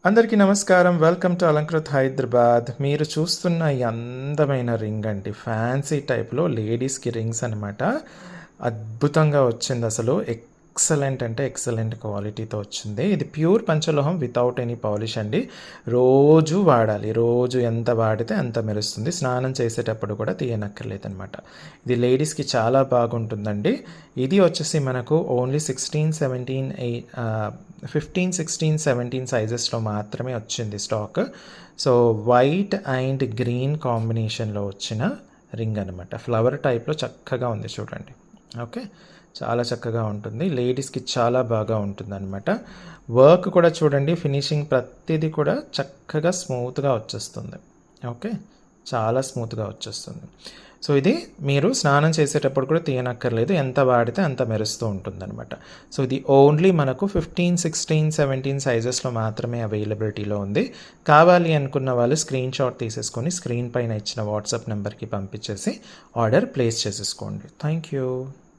అందరికీ నమస్కారం. Welcome to Alankrit Hyderabad. మీరు చూస్తున్న ఈ అందమైన రింగ్ అండి. ఫ్యాన్సీ టైప్‌లో లేడీస్‌కి రింగ్స్ అనమాట. అద్భుతంగా వచ్చిందసలు. ఎక్సలెంట్ అంటే ఎక్సలెంట్ క్వాలిటీతో వచ్చింది. ఇది ప్యూర్ పంచలోహం వితౌట్ ఎనీ పాలిష్ అండి. రోజు వాడాలి. రోజు ఎంత వాడితే అంత మెరుస్తుంది. స్నానం చేసేటప్పుడు కూడా తీయనక్కర్లేదనమాట. ఇది లేడీస్‌కి చాలా బాగుంటుందండి. ఇది వచ్చేసి మనకు ఓన్లీ 16, 17, 15, 16, 17 సైజెస్లో మాత్రమే వచ్చింది stock. So white and green కాంబినేషన్లో వచ్చిన రింగ్ అనమాట. ఫ్లవర్ టైప్లో చక్కగా ఉంది చూడండి. ఓకే, చాలా చక్కగా ఉంటుంది. లేడీస్కి చాలా బాగా ఉంటుంది అనమాట. వర్క్ కూడా చూడండి, ఫినిషింగ్ ప్రతిదీ కూడా చక్కగా స్మూత్గా వచ్చేస్తుంది. ఓకే, చాలా స్మూత్గా వచ్చేస్తుంది. సో ఇది మీరు స్నానం చేసేటప్పుడు కూడా తీయనక్కర్లేదు. ఎంత వాడితే అంత మెరుస్తూ ఉంటుందన్నమాట. సో ఇది ఓన్లీ మనకు 15, 16, 17 సైజెస్లో మాత్రమే అవైలబిలిటీలో ఉంది. కావాలి అనుకున్న వాళ్ళు స్క్రీన్ షాట్ తీసేసుకొని స్క్రీన్ పైన ఇచ్చిన వాట్సాప్ నెంబర్కి పంపించేసి ఆర్డర్ ప్లేస్ చేసేసుకోండి. Thank you.